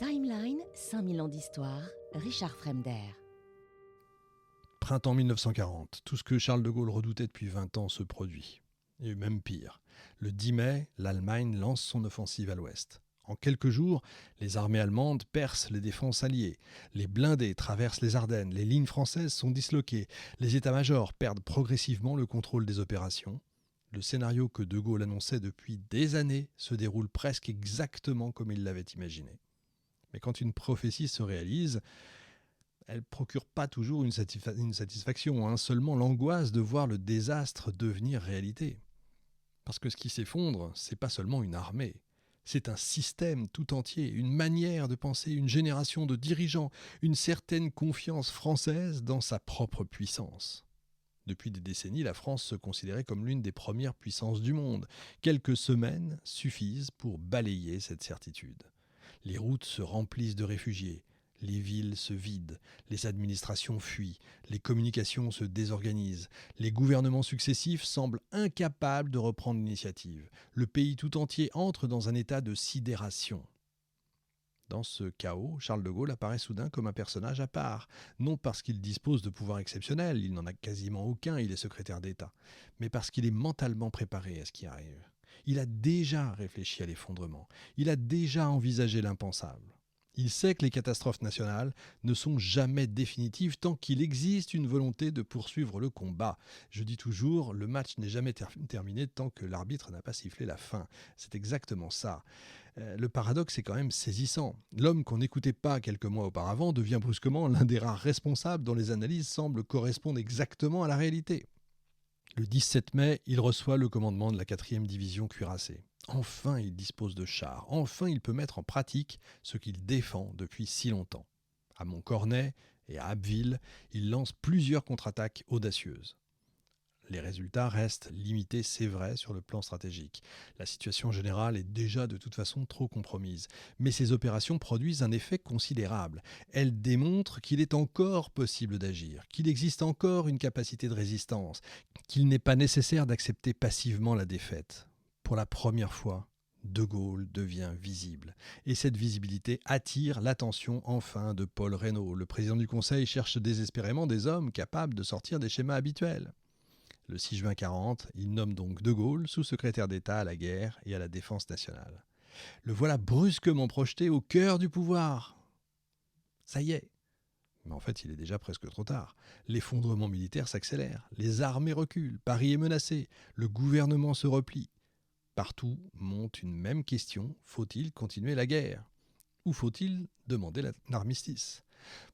Timeline, 5000 ans d'histoire, Richard Fremder. Printemps 1940, tout ce que Charles de Gaulle redoutait depuis 20 ans se produit. Et même pire. Le 10 mai, l'Allemagne lance son offensive à l'ouest. En quelques jours, les armées allemandes percent les défenses alliées. Les blindés traversent les Ardennes, les lignes françaises sont disloquées. Les états-majors perdent progressivement le contrôle des opérations. Le scénario que de Gaulle annonçait depuis des années se déroule presque exactement comme il l'avait imaginé. Mais quand une prophétie se réalise, elle ne procure pas toujours une satisfaction, seulement l'angoisse de voir le désastre devenir réalité. Parce que ce qui s'effondre, c'est pas seulement une armée, c'est un système tout entier, une manière de penser, une génération de dirigeants, une certaine confiance française dans sa propre puissance. Depuis des décennies, la France se considérait comme l'une des premières puissances du monde. Quelques semaines suffisent pour balayer cette certitude. Les routes se remplissent de réfugiés. Les villes se vident, les administrations fuient, les communications se désorganisent, les gouvernements successifs semblent incapables de reprendre l'initiative. Le pays tout entier entre dans un état de sidération. Dans ce chaos, Charles de Gaulle apparaît soudain comme un personnage à part, non parce qu'il dispose de pouvoirs exceptionnels, il n'en a quasiment aucun, il est secrétaire d'État, mais parce qu'il est mentalement préparé à ce qui arrive. Il a déjà réfléchi à l'effondrement, il a déjà envisagé l'impensable. Il sait que les catastrophes nationales ne sont jamais définitives tant qu'il existe une volonté de poursuivre le combat. Je dis toujours, le match n'est jamais terminé tant que l'arbitre n'a pas sifflé la fin. C'est exactement ça. Le paradoxe est quand même saisissant. L'homme qu'on n'écoutait pas quelques mois auparavant devient brusquement l'un des rares responsables dont les analyses semblent correspondre exactement à la réalité. Le 17 mai, il reçoit le commandement de la 4e division cuirassée. Enfin, il dispose de chars. Enfin, il peut mettre en pratique ce qu'il défend depuis si longtemps. À Montcornet et à Abbeville, il lance plusieurs contre-attaques audacieuses. Les résultats restent limités, c'est vrai, sur le plan stratégique. La situation générale est déjà de toute façon trop compromise. Mais ces opérations produisent un effet considérable. Elles démontrent qu'il est encore possible d'agir, qu'il existe encore une capacité de résistance, qu'il n'est pas nécessaire d'accepter passivement la défaite. Pour la première fois, de Gaulle devient visible. Et cette visibilité attire l'attention enfin de Paul Reynaud. Le président du Conseil cherche désespérément des hommes capables de sortir des schémas habituels. Le 6 juin 1940, il nomme donc de Gaulle sous-secrétaire d'État à la guerre et à la défense nationale. Le voilà brusquement projeté au cœur du pouvoir. Ça y est. Mais en fait, il est déjà presque trop tard. L'effondrement militaire s'accélère. Les armées reculent. Paris est menacé. Le gouvernement se replie. Partout monte une même question, faut-il continuer la guerre? Ou faut-il demander l'armistice?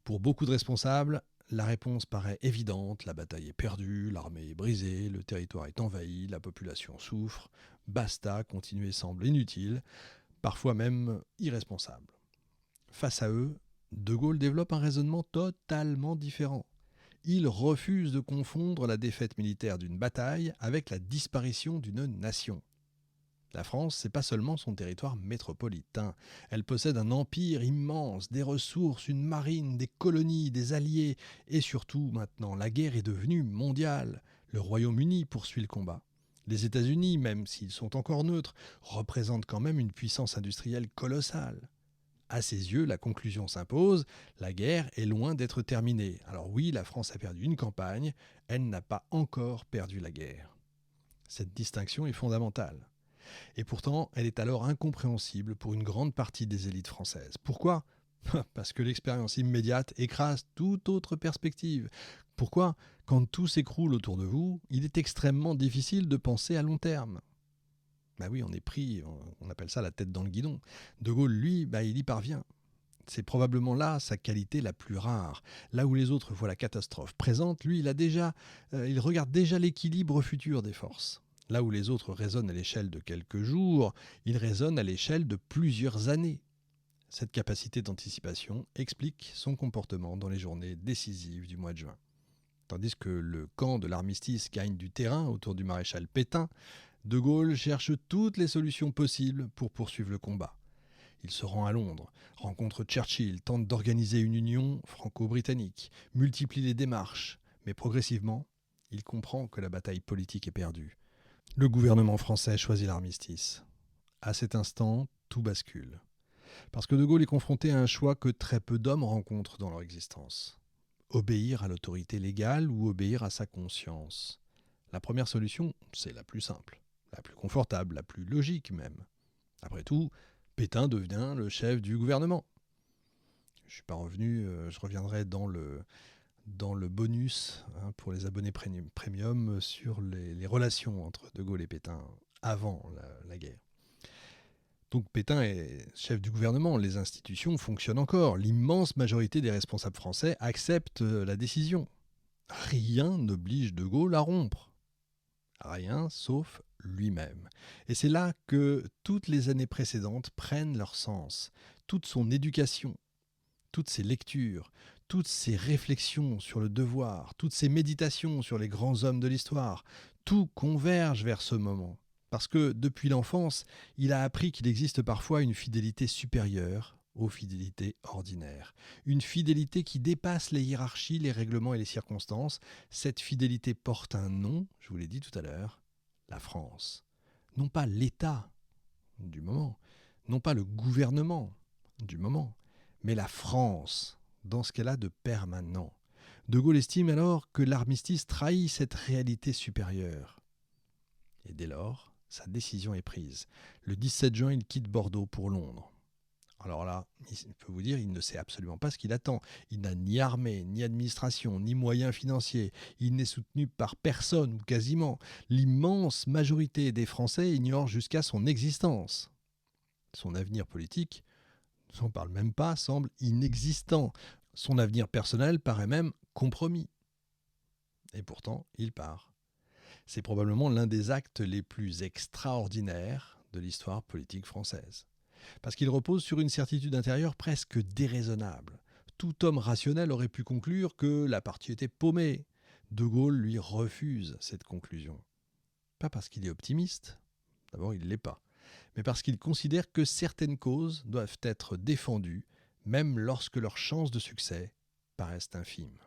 Pour beaucoup de responsables, la réponse paraît évidente, la bataille est perdue, l'armée est brisée, le territoire est envahi, la population souffre, basta, continuer semble inutile, parfois même irresponsable. Face à eux, de Gaulle développe un raisonnement totalement différent. Il refuse de confondre la défaite militaire d'une bataille avec la disparition d'une nation. La France, c'est pas seulement son territoire métropolitain. Elle possède un empire immense, des ressources, une marine, des colonies, des alliés. Et surtout, maintenant, la guerre est devenue mondiale. Le Royaume-Uni poursuit le combat. Les États-Unis, même s'ils sont encore neutres, représentent quand même une puissance industrielle colossale. À ses yeux, la conclusion s'impose, la guerre est loin d'être terminée. Alors oui, la France a perdu une campagne, elle n'a pas encore perdu la guerre. Cette distinction est fondamentale. Et pourtant, elle est alors incompréhensible pour une grande partie des élites françaises. Pourquoi ? Parce que l'expérience immédiate écrase toute autre perspective. Pourquoi ? Quand tout s'écroule autour de vous, il est extrêmement difficile de penser à long terme. Oui, on est pris, on appelle ça la tête dans le guidon. De Gaulle, lui, il y parvient. C'est probablement là sa qualité la plus rare. Là où les autres voient la catastrophe présente, lui, il regarde déjà l'équilibre futur des forces. Là où les autres raisonnent à l'échelle de quelques jours, il raisonne à l'échelle de plusieurs années. Cette capacité d'anticipation explique son comportement dans les journées décisives du mois de juin. Tandis que le camp de l'armistice gagne du terrain autour du maréchal Pétain, de Gaulle cherche toutes les solutions possibles pour poursuivre le combat. Il se rend à Londres, rencontre Churchill, tente d'organiser une union franco-britannique, multiplie les démarches, mais progressivement, il comprend que la bataille politique est perdue. Le gouvernement français choisit l'armistice. À cet instant, tout bascule. Parce que De Gaulle est confronté à un choix que très peu d'hommes rencontrent dans leur existence. Obéir à l'autorité légale ou obéir à sa conscience. La première solution, c'est la plus simple, la plus confortable, la plus logique même. Après tout, Pétain devient le chef du gouvernement. Je suis pas revenu, je reviendrai dans le bonus pour les abonnés premium sur les relations entre De Gaulle et Pétain avant la guerre. Donc Pétain est chef du gouvernement, les institutions fonctionnent encore, l'immense majorité des responsables français acceptent la décision. Rien n'oblige De Gaulle à rompre. Rien sauf lui-même. Et c'est là que toutes les années précédentes prennent leur sens. Toute son éducation, toutes ses lectures, toutes ses réflexions sur le devoir, toutes ses méditations sur les grands hommes de l'histoire, tout converge vers ce moment. Parce que depuis l'enfance, il a appris qu'il existe parfois une fidélité supérieure aux fidélités ordinaires. Une fidélité qui dépasse les hiérarchies, les règlements et les circonstances. Cette fidélité porte un nom, je vous l'ai dit tout à l'heure, la France. Non pas l'État du moment, non pas le gouvernement du moment, mais la France, dans ce qu'elle a de permanent. De Gaulle estime alors que l'armistice trahit cette réalité supérieure. Et dès lors, sa décision est prise. Le 17 juin, il quitte Bordeaux pour Londres. Alors là, il peut vous dire, il ne sait absolument pas ce qu'il attend. Il n'a ni armée, ni administration, ni moyens financiers. Il n'est soutenu par personne, ou quasiment. L'immense majorité des Français ignore jusqu'à son existence. Son avenir politique, on n'en parle même pas, semble inexistant. Son avenir personnel paraît même compromis. Et pourtant, il part. C'est probablement l'un des actes les plus extraordinaires de l'histoire politique française. Parce qu'il repose sur une certitude intérieure presque déraisonnable. Tout homme rationnel aurait pu conclure que la partie était paumée. De Gaulle lui refuse cette conclusion. Pas parce qu'il est optimiste, d'abord il ne l'est pas, mais parce qu'il considère que certaines causes doivent être défendues, même lorsque leurs chances de succès paraissent infimes.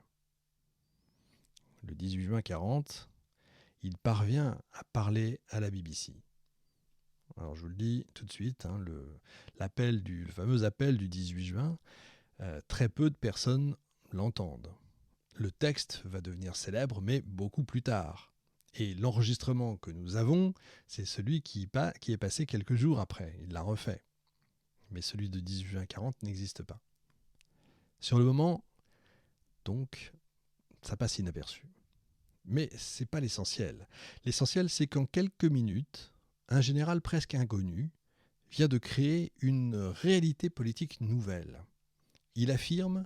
Le 18 juin 1940, il parvient à parler à la BBC. Alors je vous le dis tout de suite, le fameux appel du 18 juin, très peu de personnes l'entendent. Le texte va devenir célèbre, mais beaucoup plus tard. Et l'enregistrement que nous avons, c'est celui qui est passé quelques jours après. Il l'a refait. Mais celui de 18 juin 1940 n'existe pas. Sur le moment, donc, ça passe inaperçu. Mais ce n'est pas l'essentiel. L'essentiel, c'est qu'en quelques minutes, un général presque inconnu vient de créer une réalité politique nouvelle. Il affirme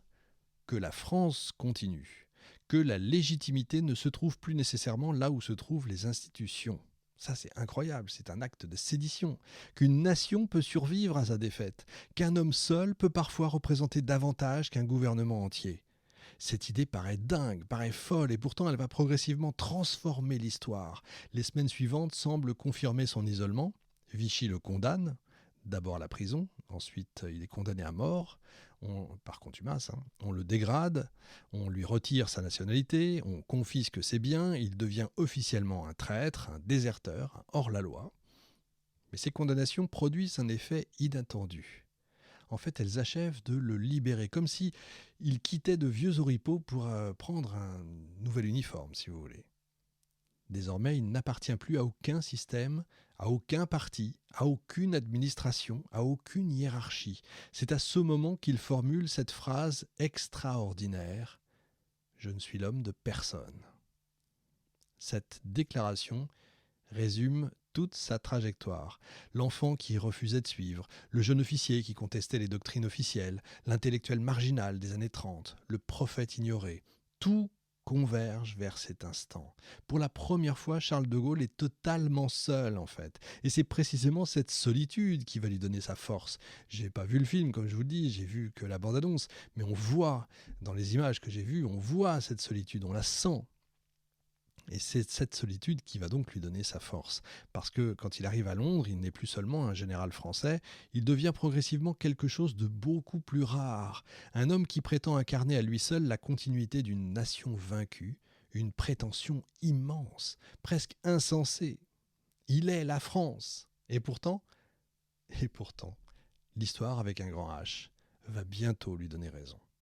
que la France continue, que la légitimité ne se trouve plus nécessairement là où se trouvent les institutions. Ça, c'est incroyable, c'est un acte de sédition. Qu'une nation peut survivre à sa défaite, qu'un homme seul peut parfois représenter davantage qu'un gouvernement entier. Cette idée paraît dingue, paraît folle, et pourtant elle va progressivement transformer l'histoire. Les semaines suivantes semblent confirmer son isolement. Vichy le condamne, d'abord à la prison, ensuite il est condamné à mort, par contumace. On le dégrade, on lui retire sa nationalité, on confisque ses biens, il devient officiellement un traître, un déserteur, un hors-la-loi. Mais ces condamnations produisent un effet inattendu. En fait, elles achèvent de le libérer, comme si il quittait de vieux oripeaux pour prendre un nouvel uniforme, si vous voulez. Désormais, il n'appartient plus à aucun système, à aucun parti, à aucune administration, à aucune hiérarchie. C'est à ce moment qu'il formule cette phrase extraordinaire « Je ne suis l'homme de personne ». Cette déclaration résume toute sa trajectoire. L'enfant qui refusait de suivre, le jeune officier qui contestait les doctrines officielles, l'intellectuel marginal des années 30, le prophète ignoré, tout converge vers cet instant. Pour la première fois, Charles de Gaulle est totalement seul, en fait. Et c'est précisément cette solitude qui va lui donner sa force. J'ai pas vu le film, comme je vous le dis, j'ai vu que la bande-annonce, mais on voit, dans les images que j'ai vues, on voit cette solitude, on la sent. Et c'est cette solitude qui va donc lui donner sa force. Parce que quand il arrive à Londres, il n'est plus seulement un général français, il devient progressivement quelque chose de beaucoup plus rare. Un homme qui prétend incarner à lui seul la continuité d'une nation vaincue, une prétention immense, presque insensée. Il est la France. Et pourtant, L'histoire avec un grand H va bientôt lui donner raison.